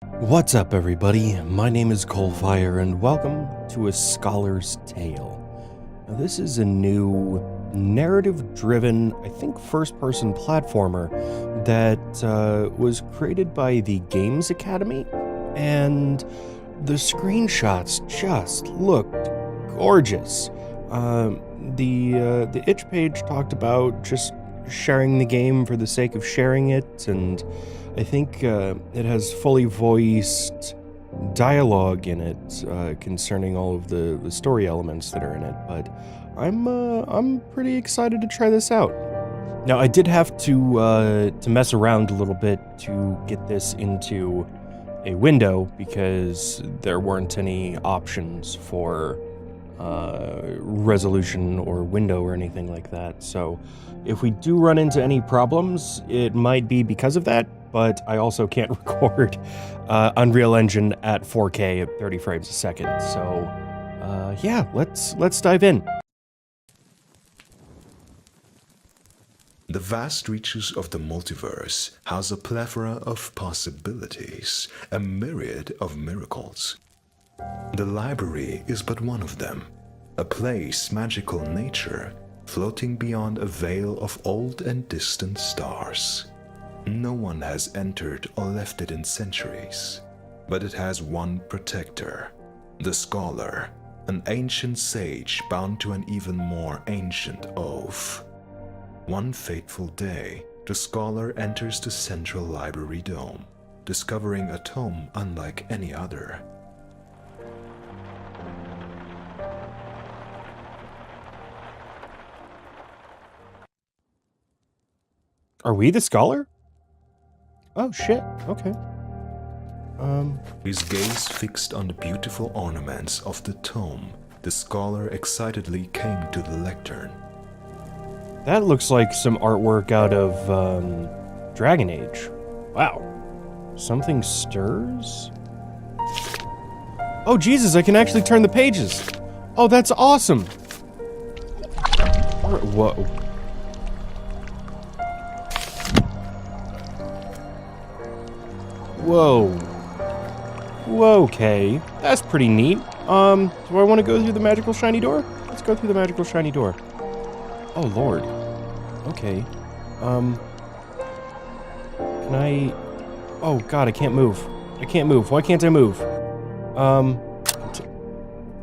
What's up, everybody? My name is CoalFire, and welcome to A Scholar's Tale. Now, this is a new narrative-driven, I think, first-person platformer that was created by the Games Academy, and the screenshots just looked gorgeous. The itch page talked about just sharing the game for the sake of sharing it, and I think it has fully voiced dialogue in it concerning all of the story elements that are in it, but I'm pretty excited to try this out. Now, I did have to mess around a little bit to get this into a window because there weren't any options for resolution or window or anything like that. So if we do run into any problems, it might be because of that, but I also can't record Unreal Engine at 4K at 30 frames a second. So yeah, let's dive in. The vast reaches of the multiverse house a plethora of possibilities, a myriad of miracles. The library is but one of them, a place magical nature, floating beyond a veil of old and distant stars. No one has entered or left it in centuries, but it has one protector, the scholar, an ancient sage bound to an even more ancient oath. One fateful day, the scholar enters the central library dome, discovering a tome unlike any other. Are we the scholar? Oh shit, okay. His gaze fixed on the beautiful ornaments of the tome, the scholar excitedly came to the lectern. That looks like some artwork out of Dragon Age. Wow. Something stirs? Oh Jesus, I can actually turn the pages. Oh, that's awesome. Whoa. Whoa. Whoa, okay. That's pretty neat. Do I want to go through the magical shiny door? Let's go through the magical shiny door. Oh, Lord. Okay. Can I... Oh, God, I can't move. I can't move. Why can't I move?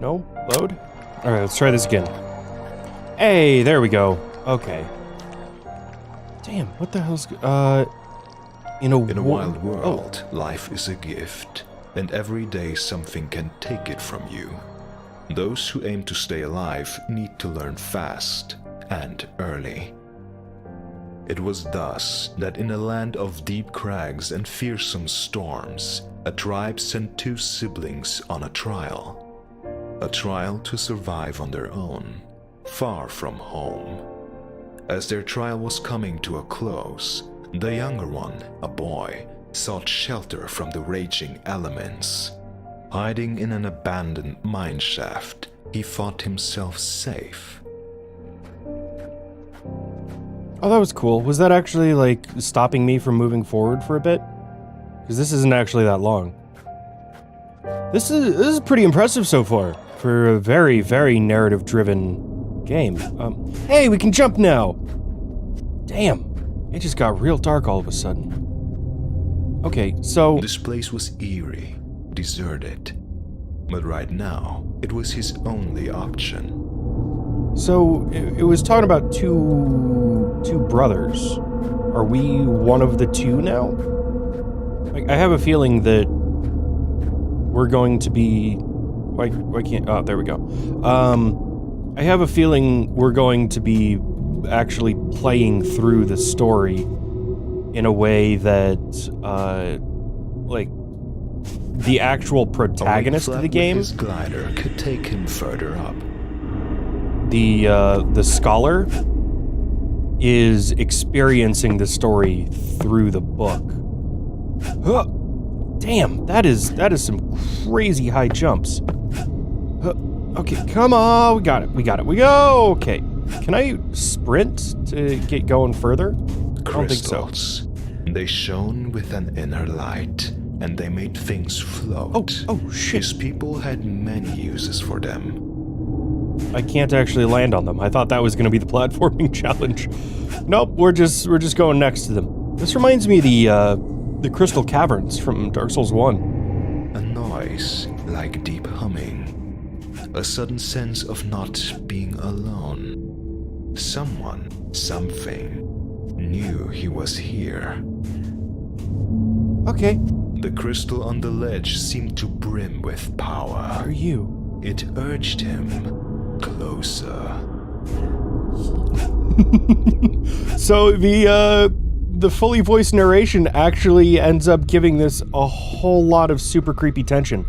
No? Load? Alright, let's try this again. Hey, there we go. Okay. Damn, what the hell's... In a wild world, life is a gift, and every day something can take it from you. Those who aim to stay alive need to learn fast and early. It was thus that in a land of deep crags and fearsome storms, a tribe sent two siblings on a trial to survive on their own, far from home. As their trial was coming to a close, the younger one, a boy, sought shelter from the raging elements. Hiding in an abandoned mineshaft, he thought himself safe. Oh, that was cool. Was that actually, like, stopping me from moving forward for a bit? Because this isn't actually that long. This is pretty impressive so far for a very, very narrative-driven game. Hey, we can jump now! Damn. It just got real dark all of a sudden. Okay, so... This place was eerie, deserted. But right now, it was his only option. So, it was talking about two brothers. Are we one of the two now? Like, I have a feeling that we're going to be... Why can't... Oh, there we go. I have a feeling we're going to be actually playing through the story in a way that, like, the actual protagonist of the game, his glider could take him further up. The scholar is experiencing the story through the book. Huh. Damn, that is some crazy high jumps. Huh. Okay, come on, we got it, we go, okay. Can I sprint to get going further? I don't think so. Crystals. They shone with an inner light, and they made things float. Oh, shit. His people had many uses for them. I can't actually land on them. I thought that was going to be the platforming challenge. Nope, we're just going next to them. This reminds me of the Crystal Caverns from Dark Souls 1. A noise like deep humming. A sudden sense of not being alone. Someone, something, knew he was here. Okay. The crystal on the ledge seemed to brim with power. Who are you? It urged him closer. So the fully voiced narration actually ends up giving this a whole lot of super creepy tension.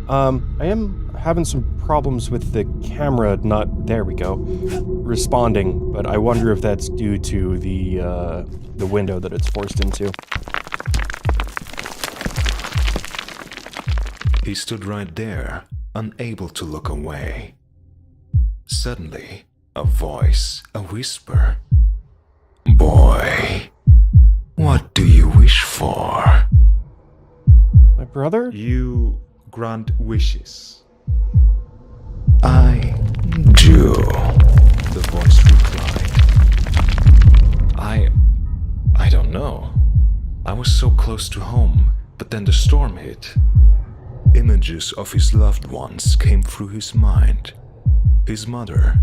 I am having some problems with the camera not, there we go, responding, but I wonder if that's due to the window that it's forced into. He stood right there, unable to look away. Suddenly, a voice, a whisper. Boy, what do you wish for? My brother? You grant wishes. I do, the voice replied. I don't know. I was so close to home, but then the storm hit. Images of his loved ones came through his mind. His mother,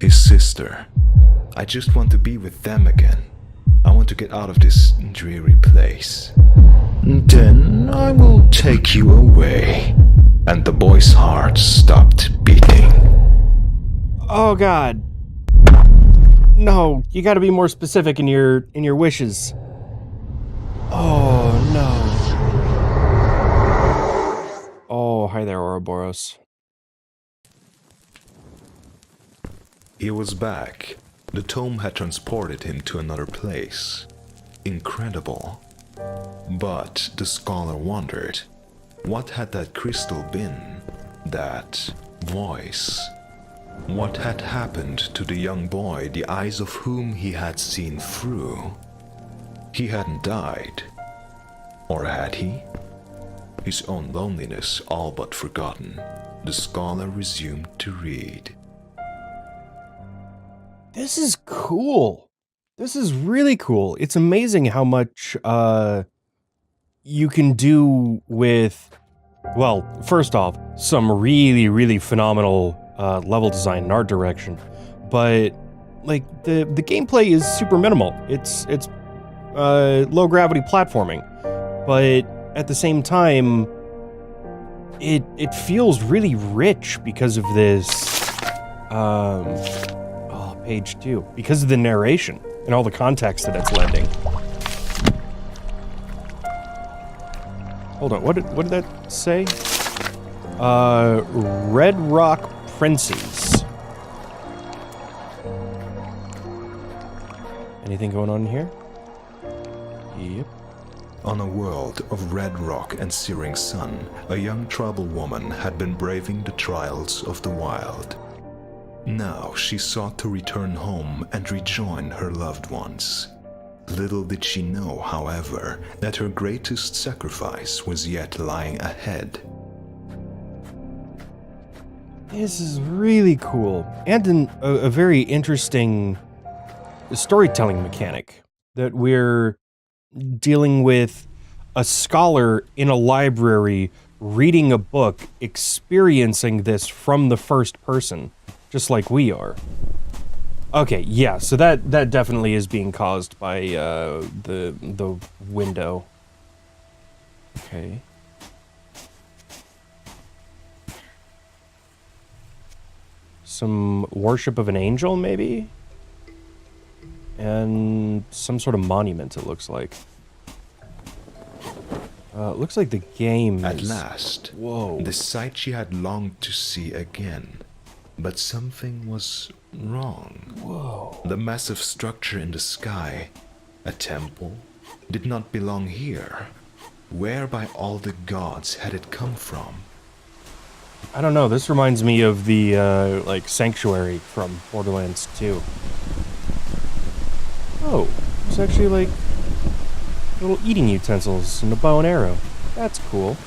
his sister. I just want to be with them again. I want to get out of this dreary place. Then I will take you away. And the boy's heart stopped beating. Oh god. No, you gotta be more specific in your wishes. Oh no. Oh, hi there, Ouroboros. He was back. The tome had transported him to another place. Incredible. But the scholar wondered, what had that crystal been? That voice? What had happened to the young boy, the eyes of whom he had seen through? He hadn't died. Or had he? His own loneliness all but forgotten, the scholar resumed to read. This is cool. This is really cool. It's amazing how much you can do with, well, first off, some really, really phenomenal level design and art direction. But like the gameplay is super minimal. It's low gravity platforming. But at the same time, it feels really rich because of this page 2, because of the narration and all the context that it's lending. Hold on, what did that say? Red Rock Princes. Anything going on here? Yep. On a world of red rock and searing sun, a young tribal woman had been braving the trials of the wild. Now she sought to return home and rejoin her loved ones. Little did she know, however, that her greatest sacrifice was yet lying ahead. This is really cool, and a very interesting storytelling mechanic that we're dealing with a scholar in a library reading a book, experiencing this from the first person, just like we are. Okay, yeah, so that definitely is being caused by the window. Okay. Some worship of an angel, maybe? And some sort of monument, it looks like. It looks like the game At is... last, Whoa. the sight she had longed to see again. But something was wrong. Whoa. The massive structure in the sky, a temple, did not belong here. Where by all the gods had it come from? I don't know, this reminds me of the, like, sanctuary from Borderlands 2. Oh, there's actually, like, little eating utensils and a bow and arrow. That's cool.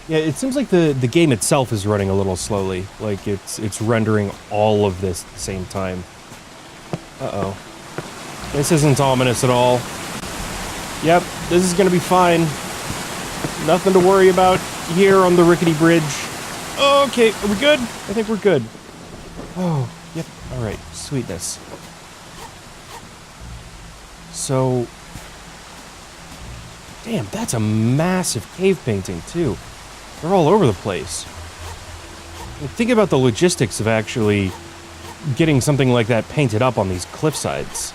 Yeah, it seems like the game itself is running a little slowly. Like it's rendering all of this at the same time. Uh-oh. This isn't ominous at all. Yep, this is gonna be fine. Nothing to worry about here on the rickety bridge. Okay, are we good? I think we're good. Oh, yep, alright, sweetness. So... Damn, that's a massive cave painting, too. They're all over the place. Think about the logistics of actually getting something like that painted up on these cliffsides.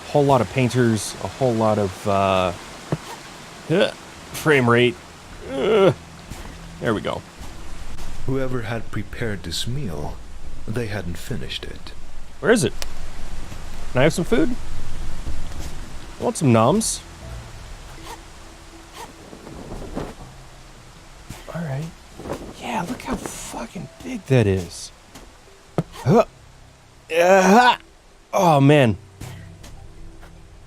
A whole lot of painters, a whole lot of, frame rate. There we go. Whoever had prepared this meal, they hadn't finished it. Where is it? Can I have some food? I want some noms. Alright. Yeah, look how fucking big that is. Oh, man.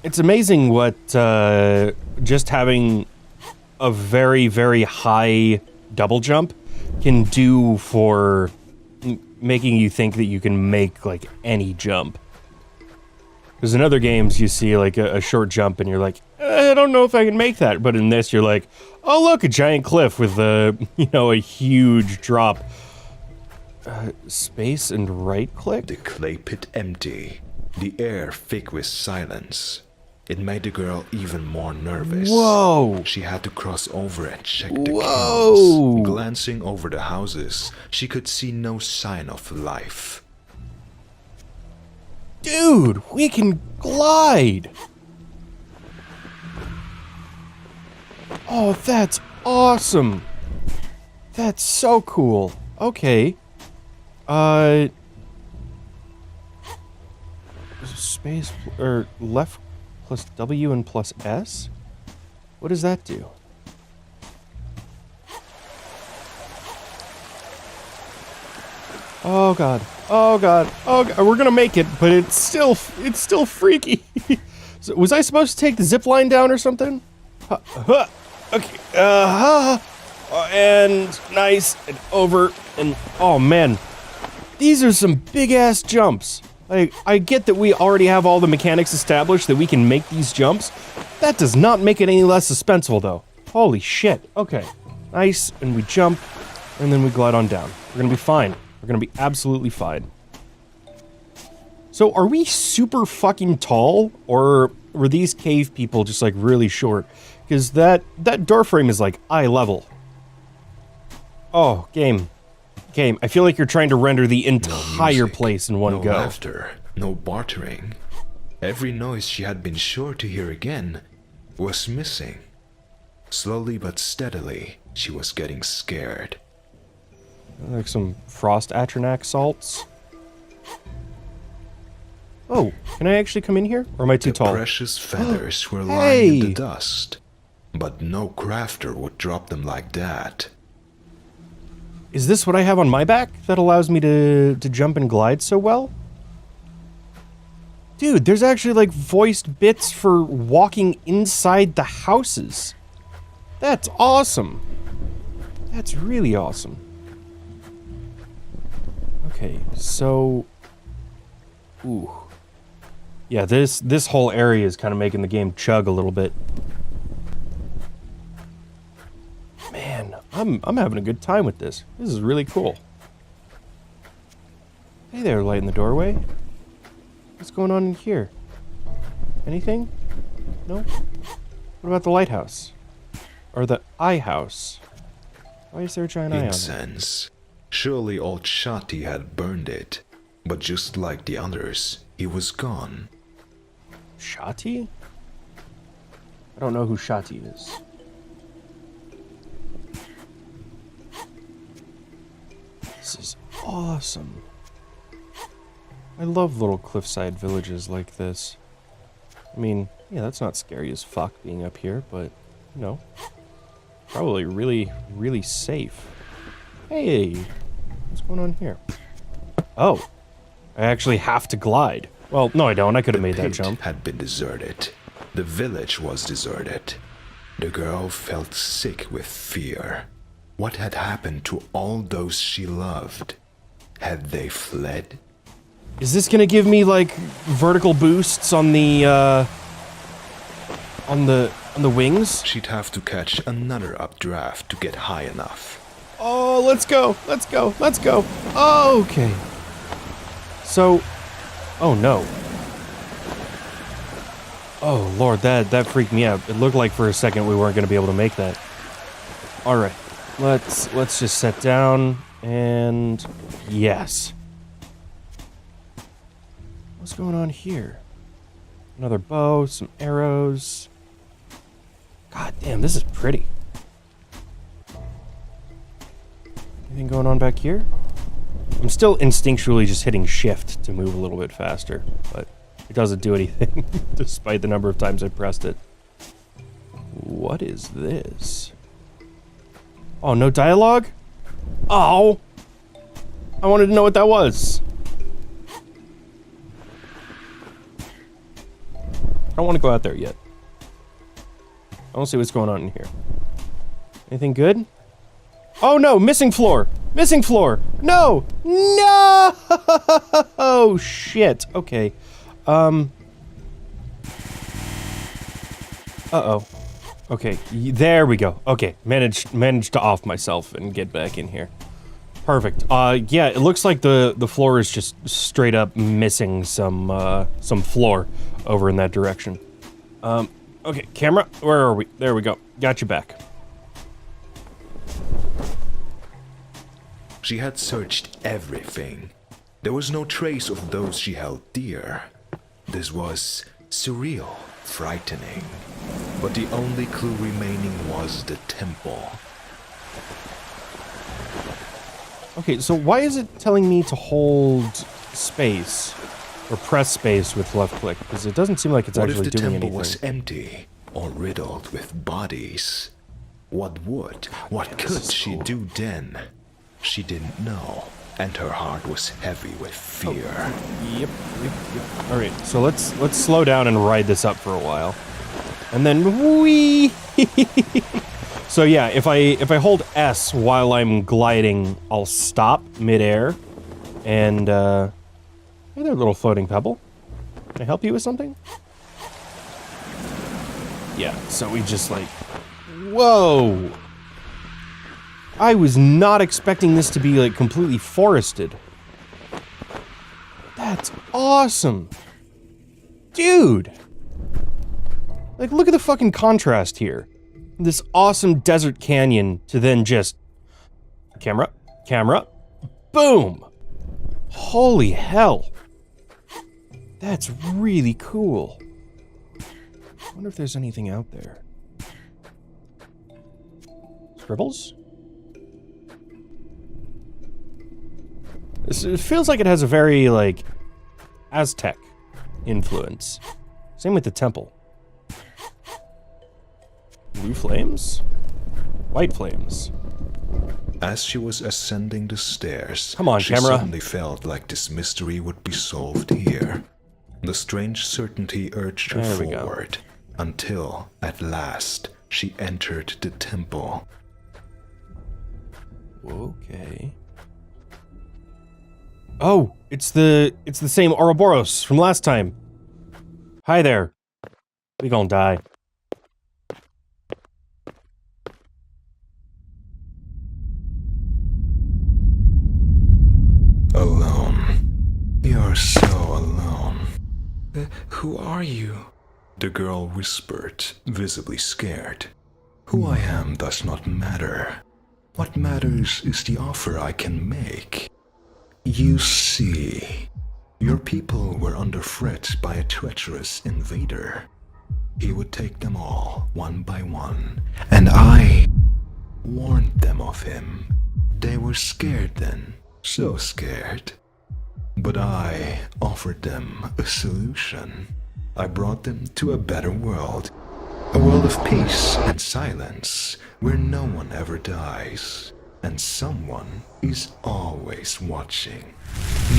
It's amazing what just having a very, very high double jump can do for making you think that you can make, like, any jump. Because in other games, you see, like, a short jump and you're like, I don't know if I can make that. But in this, you're like, oh, look, a giant cliff with a, you know, a huge drop. Space and right-click? The clay pit empty, the air thick with silence. It made the girl even more nervous. Whoa! She had to cross over and check the Whoa! kilns. Glancing over the houses, she could see no sign of life. Dude, we can glide! Oh, that's awesome! That's so cool. Okay. Space, or left plus W and plus S? What does that do? Oh god. Oh god. Oh god. We're gonna make it, but it's still freaky. So, was I supposed to take the zip line down or something? Okay. And nice and over and oh man. These are some big ass jumps. I get that we already have all the mechanics established that we can make these jumps. That does not make it any less suspenseful though. Holy shit. Okay. Nice, and we jump, and then we glide on down. We're gonna be fine. We're gonna be absolutely fine. So are we super fucking tall, or were these cave people just like really short? Because that door frame is like eye level. Oh, game. I feel like you're trying to render the entire place in one no go. No laughter, no bartering. Every noise she had been sure to hear again was missing. Slowly but steadily, she was getting scared. Like some frost atronach salts. Oh, can I actually come in here? Or am I too tall? The precious feathers were lying in the dust, but no crafter would drop them like that. Is this what I have on my back that allows me to jump and glide so well? Dude, there's actually like voiced bits for walking inside the houses. That's awesome. That's really awesome. Okay, so... Ooh. Yeah, this whole area is kind of making the game chug a little bit. Man, I'm having a good time with this. This is really cool. Hey there, light in the doorway. What's going on in here? Anything? No? What about the lighthouse? Or the eye house? Why is there a giant eye on it? Incense. Surely old Shati had burned it, but just like the others, he was gone. Shati? I don't know who Shati is. This is awesome. I love little cliffside villages like this. I mean, yeah, that's not scary as fuck being up here, but, you know, probably really, really safe. Hey, what's going on here? Oh, I actually have to glide. Well, no I don't, I could have made that jump. The pit had been deserted. The village was deserted. The girl felt sick with fear. What had happened to all those she loved? Had they fled? Is this gonna give me, like, vertical boosts on the wings? She'd have to catch another updraft to get high enough. Oh, let's go, let's go, let's go. Oh, okay. So, oh no. Oh lord, that freaked me out. It looked like for a second we weren't gonna be able to make that. Alright, let's just set down, and yes. What's going on here? Another bow, some arrows. God damn, this is pretty. Anything going on back here? I'm still instinctually just hitting shift to move a little bit faster, but it doesn't do anything, despite the number of times I pressed it. What is this? Oh, no dialogue? Oh! I wanted to know what that was. I don't want to go out there yet. I want to see what's going on in here. Anything good? Oh no, missing floor! Missing floor! No! No! Oh shit. Okay. Uh-oh. Okay, there we go. Okay, managed to off myself and get back in here. Perfect. Yeah, it looks like the floor is just straight up missing some floor over in that direction. Okay, camera, where are we? There we go. Got you back. She had searched everything. There was no trace of those she held dear. This was surreal, frightening. But the only clue remaining was the temple. Okay, so why is it telling me to hold space or press space with left click? Because it doesn't seem like it's actually doing anything. What if the temple was empty or riddled with bodies? What could she do then? She didn't know, and her heart was heavy with fear. Oh, yep. All right, so let's slow down and ride this up for a while, and then whee. So yeah, if I hold S while I'm gliding, I'll stop midair, and hey there, little floating pebble. Can I help you with something? Yeah. So we just like, whoa. I was not expecting this to be, like, completely forested. That's awesome. Dude! Like, look at the fucking contrast here. This awesome desert canyon to then just... Camera, boom! Holy hell. That's really cool. I wonder if there's anything out there. Scribbles? It feels like it has a very, like, Aztec influence. Same with the temple. Blue flames? White flames. As she was ascending the stairs, come on, she camera. suddenly felt like this mystery would be solved here. The strange certainty urged her forward, until, at last, she entered the temple. Okay. Oh, it's the same Ouroboros from last time. Hi there. We gonna die. Alone. You're so alone. Who are you? The girl whispered, visibly scared. Who I am does not matter. What matters is the offer I can make. You see, your people were under threat by a treacherous invader. He would take them all, one by one, and I warned them of him. They were scared then, so scared. But I offered them a solution. I brought them to a better world. A world of peace and silence, where no one ever dies. And someone is always watching.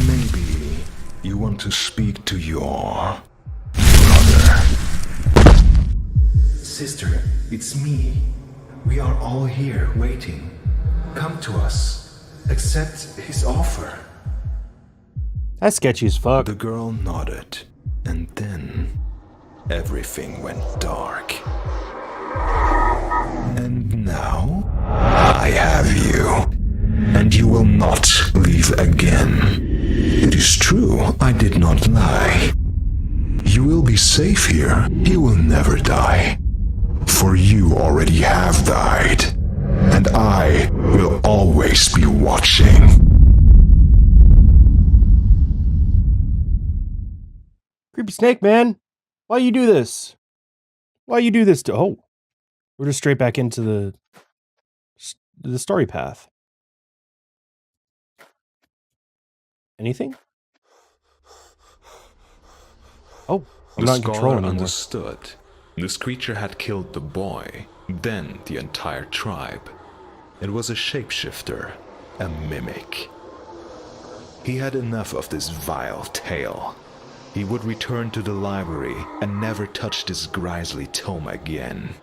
Maybe you want to speak to your brother. Sister, it's me. We are all here waiting. Come to us. Accept his offer. That's sketchy as fuck. The girl nodded, and then everything went dark. And now I have you, and you will not leave again. It is true, I did not lie. You will be safe here. You will never die. For you already have died, and I will always be watching. Creepy snake, man. Why you do this? Why you do this to... Oh. We're just straight back into the story path. Anything? Oh, I'm not in control anymore. Understood. This creature had killed the boy, then the entire tribe. It was a shapeshifter, a mimic. He had enough of this vile tale. He would return to the library and never touch this grisly tome again.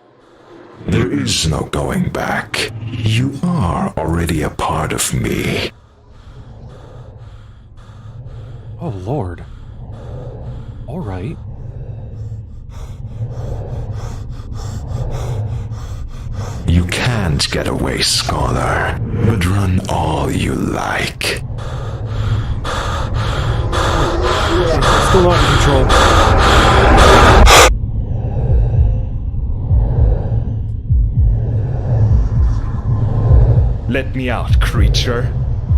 There is no going back. You are already a part of me. Oh, Lord. All right. You can't get away, Scholar, but run all you like. Still not in control. Let me out, creature.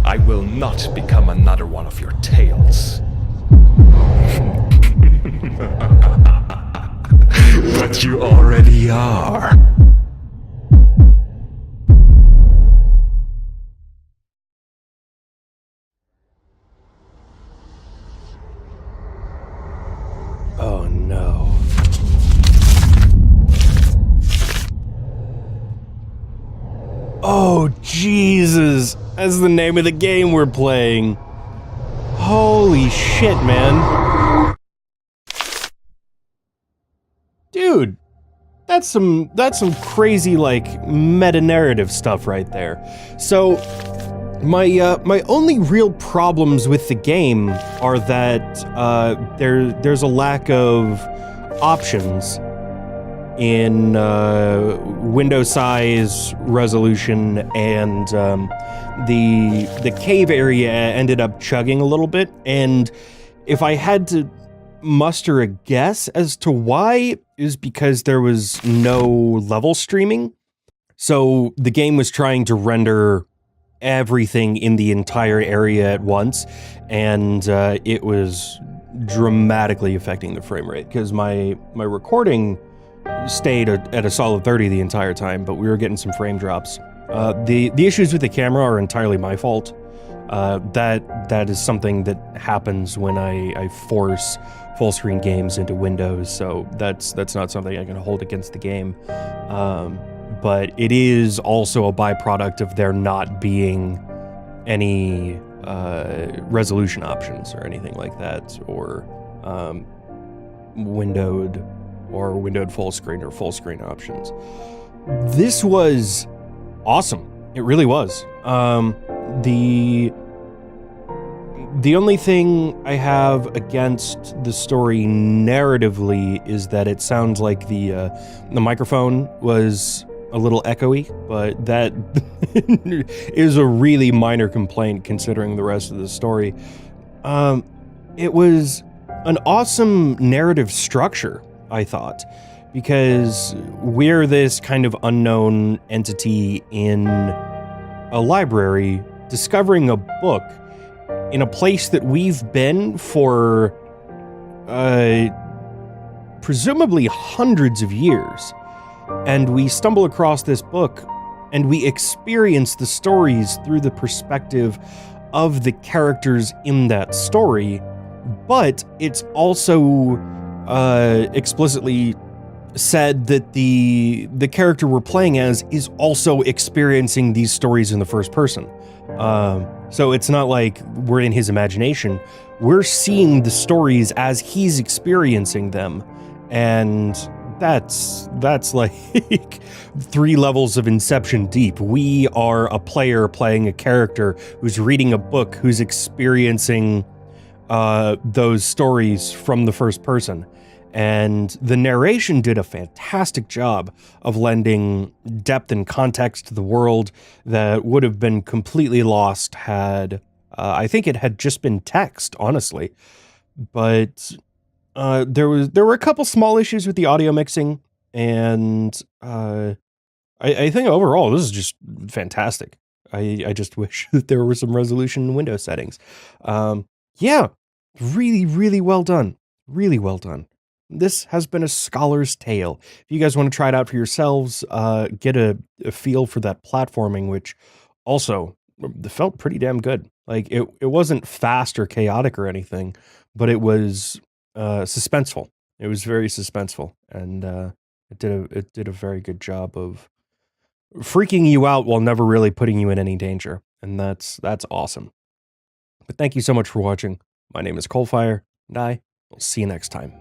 I will not become another one of your tales. But you already are. Oh no. Oh Jesus! That's the name of the game we're playing. Holy shit, man. Dude, that's some crazy like meta-narrative stuff right there. So my only real problems with the game are that there's a lack of options in window size, resolution, and the cave area ended up chugging a little bit. And if I had to muster a guess as to why, is because there was no level streaming. So the game was trying to render everything in the entire area at once, and it was dramatically affecting the frame rate, because my recording stayed at a solid 30 the entire time, but we were getting some frame drops. The issues with the camera are entirely my fault. That is something that happens when I force full screen games into Windows, so that's not something I can hold against the game. But it is also a byproduct of there not being any resolution options or anything like that, or windowed full screen or full screen options. This was awesome. It really was. The only thing I have against the story narratively is that it sounds like the microphone was a little echoey, but that is a really minor complaint considering the rest of the story. It was an awesome narrative structure, I thought, because we're this kind of unknown entity in a library discovering a book in a place that we've been for presumably hundreds of years. And we stumble across this book and we experience the stories through the perspective of the characters in that story, but it's also explicitly said that the character we're playing as is also experiencing these stories in the first person. So it's not like we're in his imagination. We're seeing the stories as he's experiencing them, and That's like 3 levels of Inception deep. We are a player playing a character who's reading a book, who's experiencing those stories from the first person. And the narration did a fantastic job of lending depth and context to the world that would have been completely lost had I think it had just been text, honestly. But there were a couple small issues with the audio mixing, and I think overall this is just fantastic. I just wish that there were some resolution in Windows settings. Yeah, really, really well done. Really well done. This has been a scholar's tale. If you guys want to try it out for yourselves, get a feel for that platforming, which also felt pretty damn good. Like it wasn't fast or chaotic or anything, but it was suspenseful. It was very suspenseful, and it did a very good job of freaking you out while never really putting you in any danger, and that's awesome. But thank you so much for watching. My name is CoalFire, and I will see you next time.